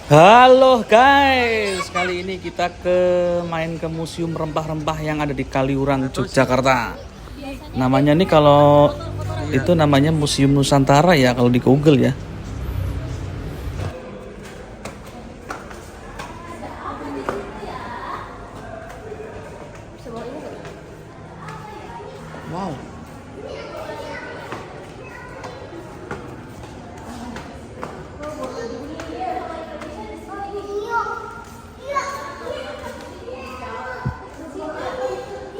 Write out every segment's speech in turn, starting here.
Halo guys, kali ini kita main ke museum rempah-rempah yang ada di Kaliurang, Yogyakarta. Namanya nih kalau itu namanya Museum Nusantara ya kalau di Google ya. Wow.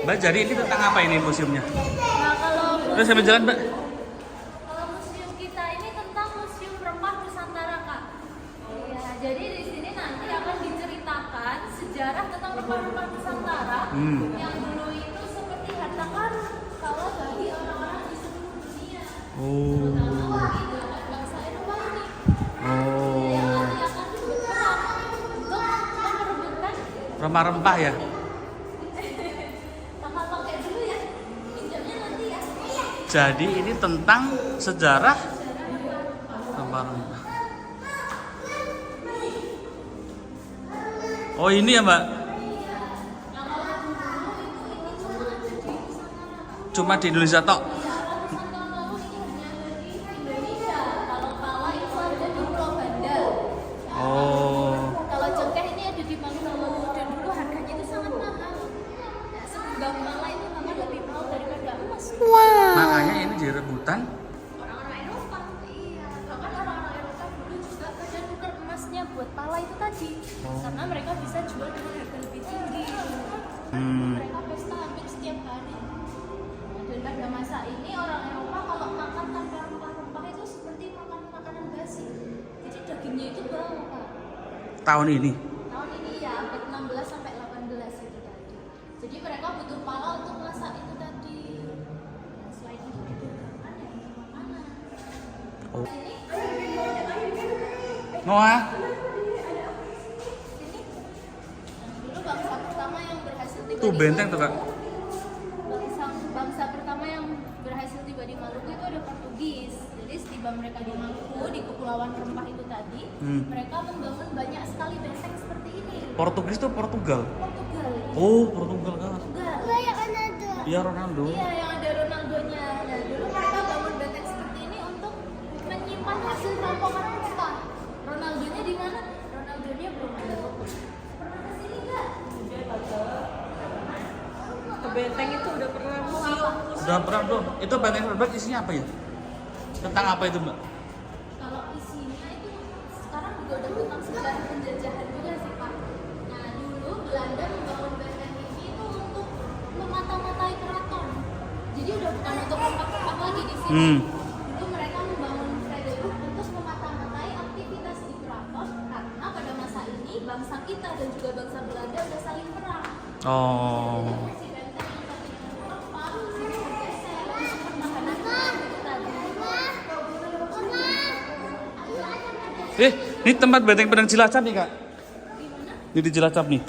Mbak, jadi ini tentang apa ini museumnya? Nah, kalau Terus sambil jalan, Mbak. museum kita ini tentang Museum Rempah Nusantara, Kak. Iya, jadi di sini nanti akan diceritakan sejarah tentang rempah-rempah Nusantara yang dulu itu seperti harta karun kalau bagi orang-orang di seluruh dunia. Oh. Terutama bagi bangsa Eropa ini. Yang nanti akan berperang untuk merebutkan Rempah-rempah ya. sama pakai dulu ya. Pinjamnya nanti ya. Jadi ini tentang sejarah rempah-rempah. Oh ini ya, Mbak. Cuma di Indonesia tok. Ratusan tahun lalu ini hanya ada di Indonesia. Kalau pala itu ada di Pulau Banda. Oh. Kalau cengkeh ini ada di Bangsalu dan dulu harganya itu sangat mahal. Nah, sebuah pala itu bahkan lebih mahal daripada emas. Makanya ini jadi rebutan. Orang-orang Eropa, iya. Bahkan orang-orang Eropa dulu juga pada tukar emasnya buat pala itu tadi. Karena mereka bisa jual dengan harga lebih tinggi. Mereka pesta hampir setiap hari. Dan pada masa ini orang Eropa kalau makan tanpa rempah-rempah itu seperti makan makanan basi. Jadi dagingnya itu bau, Kak. Tahun ini. Tahun ini ya abad 16 sampai 18 itu tadi. Jadi mereka butuh pala untuk masak itu tadi. Nah, selain itu juga kan ya makanan. Oh. Ini Noah. dulu bangsa pertama yang berhasil tiba Tuh di benteng tuh, Kak. Maluku. Bangsa pertama yang berhasil tiba di Maluku itu ada Portugis. Jadi setiba mereka di Maluku di Kepulauan Rempah itu tadi, mereka membangun banyak sekali benteng seperti ini. Portugis tuh Portugal. Portugal. Oh, Portugal kan. Portugal. Iya, Ronaldo. Iya, yang ada Ronaldonya. Nah, dulu mereka bangun benteng seperti ini untuk menyimpan hasil rampokan mereka. Ronaldonya di mana? Ronaldonya belum ada. Pernah kesini nggak? Ke benteng itu udah pernah museum. Udah pernah belum? Itu benteng terbang isinya apa ya? Tentang apa itu, Mbak? Kalau isinya itu sekarang juga udah tentang sejarah penjajahan juga sih, Pak. Nah, dulu Belanda membangun benteng ini itu untuk memata-matai keraton. Jadi udah bukan untuk rempah-rempah lagi di sini. Dulu mereka membangun Frederick untuk memata-matai aktivitas di keraton karena pada masa ini bangsa kita dan juga bangsa Belanda udah saling perang. Oh. Si benteng yang tadinya rempah, sini bergeser untuk pertahanan itu tadi. Ini tempat benteng pedang Cilacap nih, Kak. Gimana? Ini di Cilacap nih.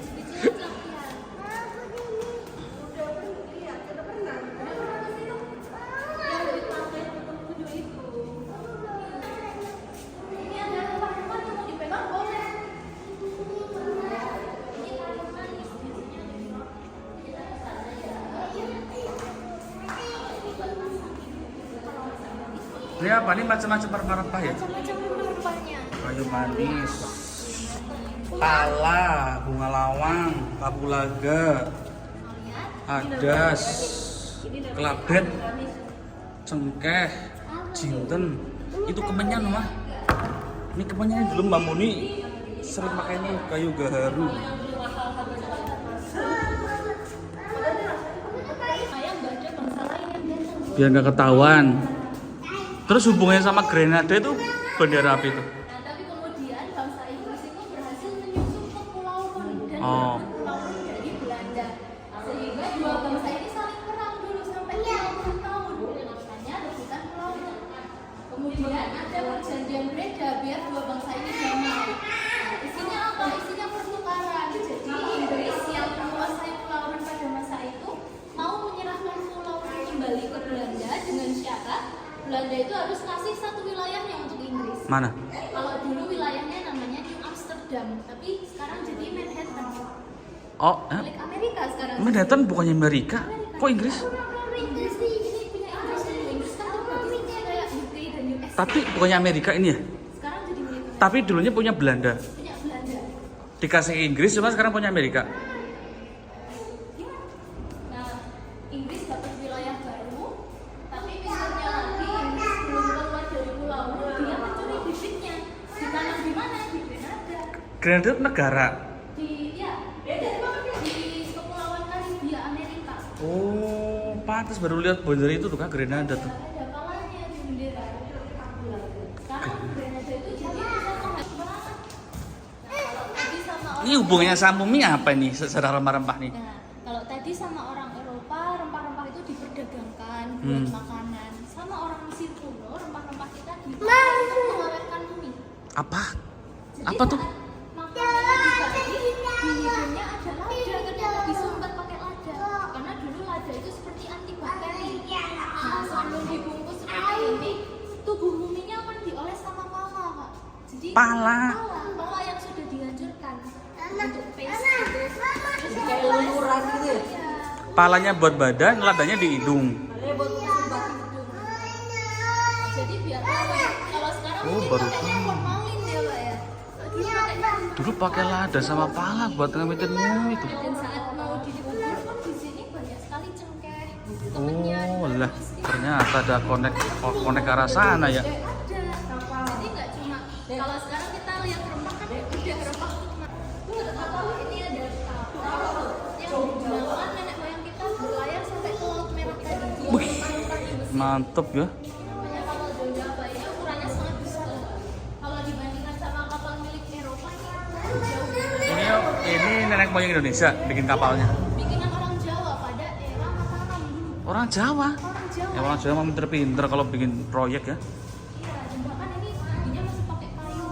Ini apa? Ini macam-macam rempah-rempah ya? Macam-macam rempahnya. Kayu manis, pala, bunga lawang, kapulaga, adas, kelabet, cengkeh, jinten. Itu kemenyan, mah. Ini kemenyan dulu Mbak Muni sering pakainya kayu gaharu. Biar nggak ketahuan. Terus hubungannya sama Grenada itu bendera apa itu? Nah, tapi kemudian bangsa Inggris itu berhasil menyusup ke Pulau Ron dan Oh. Pulau Ron dari Belanda. Sehingga dua bangsa ini saling perang dulu sampai 50 tahun. Makanya rebutan Pulau Ron. Kemudian ada perjanjian Breda biar dua bangsa ini damai. Nah, isinya apa? Isinya pertukaran. Jadi Inggris yang menguasai Pulau Ron pada masa itu mau menyerahkan Pulau Ron kembali ke Belanda dengan syarat Belanda itu harus kasih satu wilayahnya untuk Inggris. Mana? Kalau dulu wilayahnya namanya New Amsterdam. Amsterdam, tapi sekarang jadi Manhattan. Oh, Milik Amerika sekarang. Manhattan bukannya Amerika? Kok Inggris? Inggris nih, ini punya Inggris. Inggris kan terbagi kayak UK dan US. Tapi bukannya Amerika ini ya? Sekarang jadi milik Amerika. Tapi dulunya punya Belanda. Punya Belanda. Dikasih ke Inggris, cuma sekarang punya Amerika. Nah, Inggris dapat wilayah baru, tapi misalnya lagi Inggris belum keluar dari pulau, dia mencuri bibitnya. Ditanam di mana? Di Grenada. Grenada itu negara. Di Kepulauan Karibia Amerika. Oh, pantas baru lihat bendera itu tuh kan Grenada tuh. Ada palanya di bendera. Sekarang Grenada itu jadi satu hal. Kalau tadi sama orang Ini hubungannya sama mie apa nih secara rempah-rempah nih? Nah, kalau tadi sama orang Eropa, rempah-rempah itu diperdagangkan buat makanan. Sama orang Mesir kuno, rempah-rempah kita dipakai untuk mengawetkan mie. Apa? Jadi Apa tuh? saat makanannya dibalik, di hidungnya ada lada, ternyata disumbat pakai lada. Karena dulu lada itu seperti antibakteri. Nah, sebelum dibungkus seperti ini, tubuh muminya akan dioles sama pala, Kak. Jadi Pala? pala yang sudah dihancurkan untuk paste gitu. Terus Kayak luluran gitu ya. Iya. Palanya buat badan, ladanya di hidung. Ada buat Sumbat hidung. Jadi biar kalau sekarang Oh, mungkin baru pakainya tahu. formalin ya, Pak ya. Dulu pakainya Dulu pakai lada sama pala buat ngemitin mie itu. dan saat mau dikubur pun di sini banyak sekali cengkeh, temennya Oh, di lah Meski. ternyata ada konek ke arah sana ya. Ada. Jadi nggak cuma kalau sekarang kita lihat rempah kan udah rempah kapal ini ada kapal yang digunakan nenek moyang kita berlayar sampai ke Laut Merah tadi. Rempah-rempah di Mesir. Mantep ya. Namanya kapal John Java ini ukurannya sangat besar. Kalau dibandingkan sama kapal milik Eropa ini jauh. Ini nenek moyang Indonesia bikin kapalnya. Bikinan orang Jawa pada era Mataram dulu. Orang Jawa. Orang Jawa. Ya orang Jawa memang pinter-pinter kalau bikin proyek ya. Iya, dan bahkan ini tadinya masih pakai kayu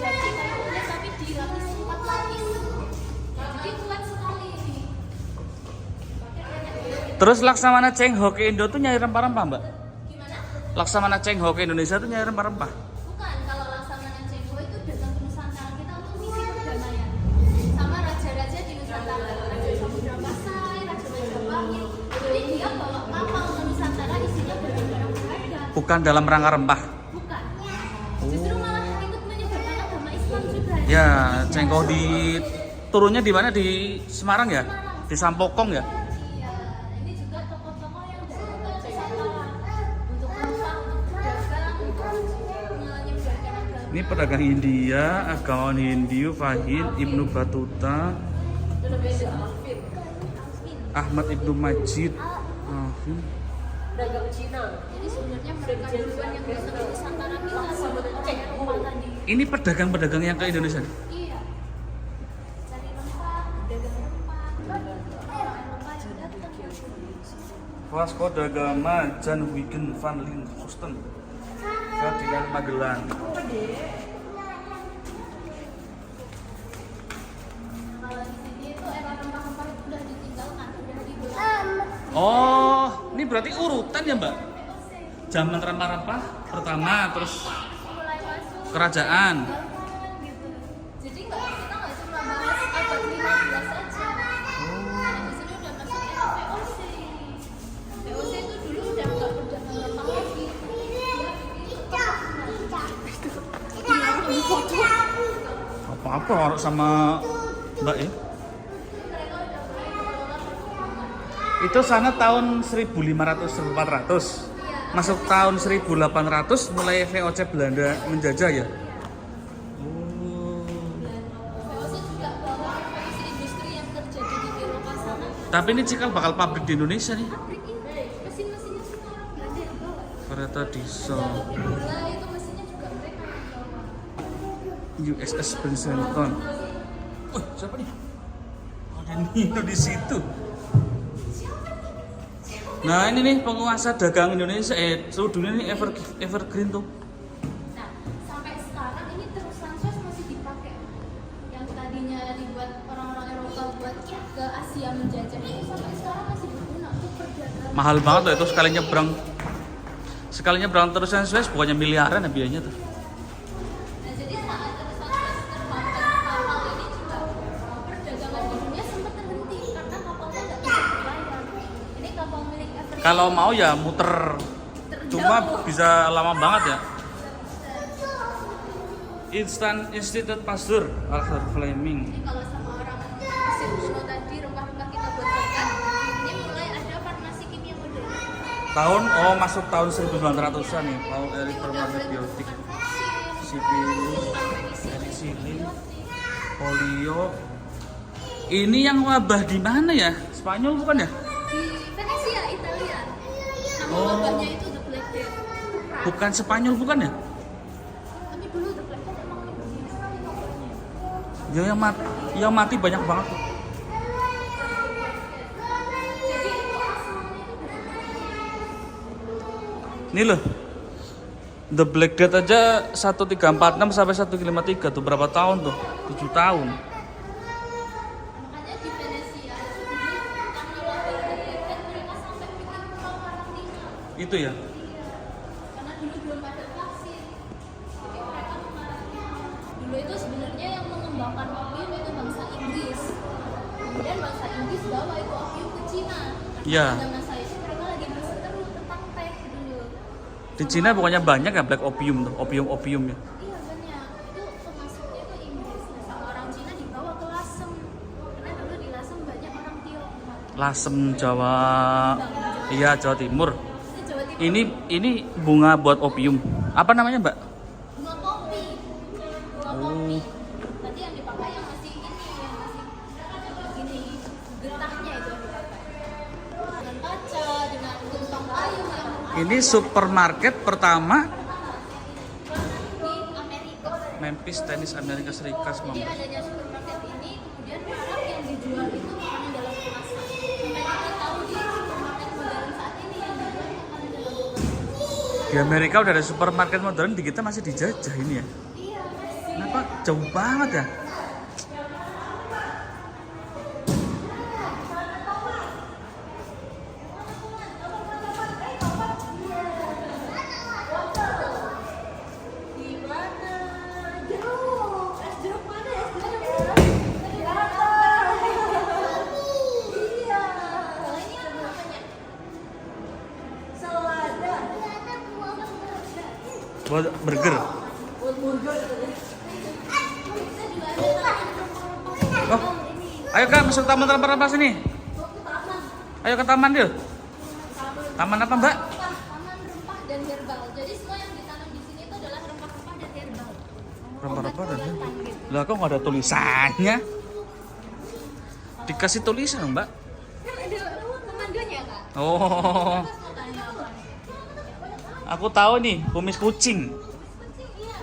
jati, kayu ulet, tapi dilapis 4 lapis. Jadi kuat sekali ini. Terus Laksamana Cheng Ho ke Indo tuh nyari rempah-rempah, Mbak? Gimana? Laksamana Cheng Ho ke Indonesia tuh nyari rempah-rempah. Bukan, kalau Laksamana Cengho itu datang ke Nusantara kita untuk misi perdamaian. Sama raja-raja di Nusantara, Raja Samudra Pasai, Raja Majapahit. Jadi dia bawa kapal ke Nusantara isinya barang-barang berharga. Bukan dalam rangka rempah. Bukan. Justru malah ikut menyebarkan agama Islam juga. Ya, Cheng Ho di turunnya di mana? Di Semarang ya? Di Sampokong ya? Iya, ini juga tokoh-tokoh yang datang ke Nusantara untuk rempah, untuk berdagang, untuk menyebarkan agama. Ini pedagang India, agawan Hindu, Fahid, Ibnu Batuta, Itu namanya The Alvin. Ahmad Ibnu Majid. Dagang Cina. Jadi sebenarnya mereka duluan yang datang ke Nusantara kita sama Eropa tadi. Ini pedagang-pedagang yang ke Indonesia. Iya. Cari rempah, dagang rempah. Orang Eropa juga datang. Vasco da Gama, Jan Huygens van Lindenhoven, Ferdinand Magellan. Kalau di sini itu era rempah-rempah itu udah ditinggalkan, udah dibelah. Oh, ini berarti urutan ya, Mbak? Zaman rempah-rempah pertama, terus Mulai masuk kerajaan. Jangan gitu. Jadi kita nggak cuma bahas abad 15 aja. Nah, di sini udah masuk era VOC. VOC itu dulu udah nggak berdagang rempah lagi. Dia bikin foto. Apa-apa orang sama Mbak ya? Itu sana tahun 1500-1400. Masuk tahun 1800 mulai VOC Belanda menjajah ya. Oh. VOC juga bawa industri yang terjadi di Eropa sana. Tapi ini cikal bakal pabrik di Indonesia nih. Pabrik ini mesin-mesinnya semua orang Belanda yang bawa. Kereta diesel, Gula itu mesinnya juga mereka yang bawa. USS Princeton. Siapa nih? Ada Nino di situ. Nah ini nih penguasa dagang Indonesia, seluruh dunia ini evergreen tuh. Nah, sampai sekarang ini terus Sanchez masih dipakai. Yang tadinya dibuat orang-orang Eropa buat ke Asia menjajah itu sampai sekarang masih berguna untuk perdagangan. Mahal banget tuh itu sekali nyebrang terusan Suez bukannya miliaran ya biayanya tuh. Nah, jadi saat terus Sanchez terlambat kapal Kalau mau ya muter. Cuma bisa lama banget ya. Instant Institute Pasteur Arthur Fleming. Ini kalau sama orang Mesir kuno tadi rempah-rempah kita buat makan. Ini mulai ada farmasi kimia modern. Masuk tahun 1900-an nih. Paul Erik Biotik, sipilus, penicillin, polio. Ini yang wabah di mana ya? Spanyol bukan ya? Di Venesia, Italia. Nama Oh. wabahnya itu The Black Death. Bukan Spanyol bukan ya? Tapi dulu The Black Death emang ini sekali wabahnya. Ya yang mati banyak banget tuh. Jadi itu asalnya itu Ini loh. The Black Death aja 1346 sampai 153 tuh berapa tahun tuh? 7 tahun. makanya di Venesia itu dulu karena wabah The Black Death mereka sampai bikin pulau karantina. Itu ya. Karena dulu belum ada vaksin. Jadi mereka mengarantina. Dulu itu sebenarnya yang mengembangkan opium itu bangsa Inggris. Kemudian bangsa Inggris bawa itu opium ke Cina. Iya. Pada masa itu mereka lagi berseteru tentang teh dulu. Di Cina pokoknya banyak ya black opium tuh, opium ya. Iya banyak. Itu pemasoknya itu Inggris. Nah, sama orang Cina dibawa ke Lasem. Karena dulu di Lasem banyak orang Tionghoa. Lasem Jawa. Iya, Jawa Timur. Itu Jawa Timur. Ini bunga buat opium. Apa namanya, Mbak? Bunga kopi. Bunga kopi. Tadi yang dipakai yang masih ini, yang masih gini getahnya itu yang dipakai. Dengan kaca, dengan gentong kayu yang Ini supermarket pertama di Amerika. Memphis, Tennessee, Amerika Serikat. Jadi adanya supermarket ini, kemudian produk yang dijual itu makanan dalam kemasan. Sampai kita tahu di supermarket modern saat ini yang dijual makanan dalam kemasan. Di Amerika udah ada supermarket modern, di kita masih dijajah ini ya. Iya, masih. Kenapa jauh banget ya? Di mana? Jeruk. Es jeruk mana? Es jeruk. Iya. Kalau ini apa namanya? Selada. Buat burger. Buat burger gitu ya. Bisa juga ada rempah-rempah. Oh, ayo Kak, masuk taman rempah-rempah sini. Ayo ke taman yuk. Taman apa, Mbak? Taman rempah dan herbal. Jadi semua yang ditanam di sini itu adalah rempah-rempah dan herbal. Rempah-rempah dan Obat-obatan gitu. Lah kok nggak ada tulisannya? Dikasih tulisan, Mbak. Kan ada pemandunya, Kak. Oh, Terus mau tanya apa? aku tahu nih, kumis kucing. Kucing, iya.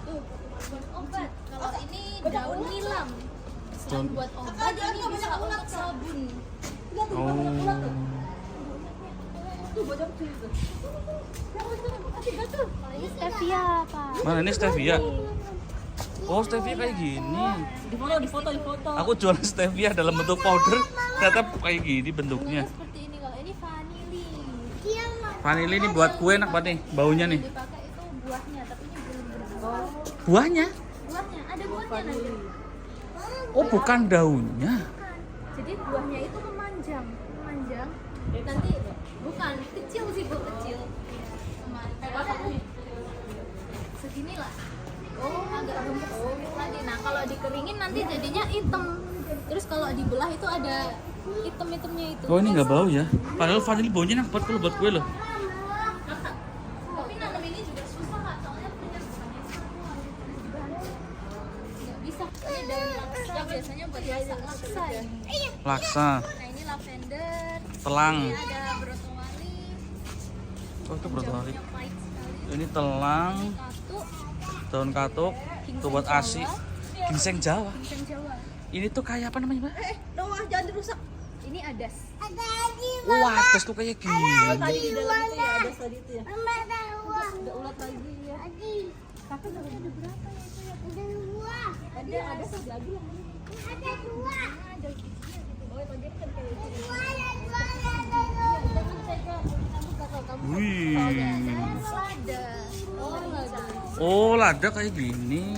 Tuh, buat obat. Kalau ini daun nilam. Selain Daun- buat obat, ini bisa untuk sabun. Oh, Tuh bocah kecil itu. Kalau ini stevia, Pak. mana ini stevia? Oh, stevia kayak gini. Di foto. Aku jual stevia dalam bentuk powder, ternyata kayak gini bentuknya. Bunga seperti ini. Kalau ini vanili. Vanili ini buat kue enak banget nih, baunya nih. Yang dipakai itu buahnya, tapi ini belum berbuah. Buahnya? Buahnya, ada buahnya nanti. Oh, bukan daunnya. Jadi buahnya itu memanjang. Nanti bukan kecil sih bu, kecil. Memanjang. Segini lah. Oh, agak gemuk sedikit lagi. Nah, kalau dikeringin nanti jadinya hitam. Terus kalau dibelah itu ada hitam-hitamnya itu. Oh, ini nggak bau ya? Padahal vanili baunya enak banget kalau buat kue loh. Tapi nanam ini juga susah kak, soalnya punya bukannya nggak bisa. Ini daun laksa biasanya buat masak laksa ini. Laksa, Nah ini lavender. telang. Ini ada brotowali. Oh, itu brotowali. Jamurnya pahit sekali. Ini telang, Katuk, daun katuk, itu buat asi. Ginseng Jawa. ginseng Jawa. Ini tuh kayak apa namanya, Mbak? Noah jangan dirusak. Ini adas. Wah, atas tuh kayak gini. Tadi di dalam itu ya ada tadi itu ya. Udah ulat lagi ya. Tapi nggak ada berapa ya itu ya? Ada satu lagi yang ini. Ada giginya gitu. Oh, tadi kan kayak gitu. Jangan pegang. Kamu gatal kamu. Wih. Lada. Oh, lada. Oh, lada kayak gini.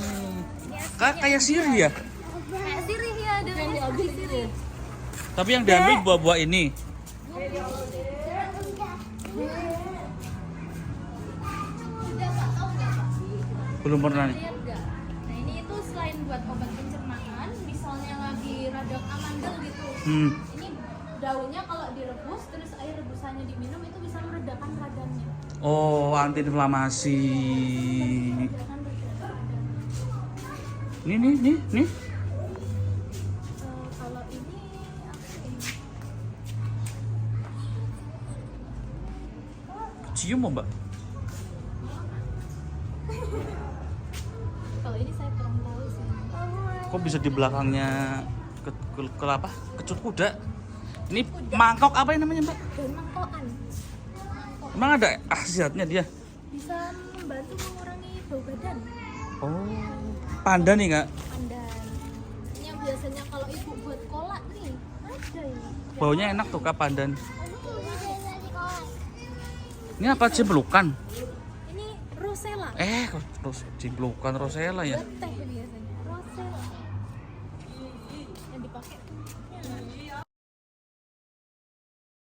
Kayak sirih ya? Kayak sirih ya, ada Yang diambil itu ya. Tapi yang diambil buah-buah ini. Belum pernah nih. Lihat nggak? Nah ini itu selain buat obat pencernaan, misalnya lagi radang amandel gitu. Ini daunnya kalau direbus terus air rebusannya diminum itu bisa meredakan radangnya. Oh, anti inflamasi. Meredakan radang. Nih. Kalau ini apa ini? Cium mau, Mbak? Kalau ini saya kurang tahu sih. Kok bisa di belakangnya ke apa? Kecut kuda. Ini mangkok apa yang namanya, Mbak? Dan mangkokan. Mangkok. Emang ada khasiatnya dia? Bisa membantu mengurangi bau badan. Oh, pandan nih, Kak. Pandan. Ini yang biasanya kalau ibu buat kolak nih, ada ini. Baunya enak tuh, Kak, pandan. Ini apa sih, pelukan? Ini rosella. Ciplukan rosella ya? Buat teh biasanya. Rosella. Yang dipakai.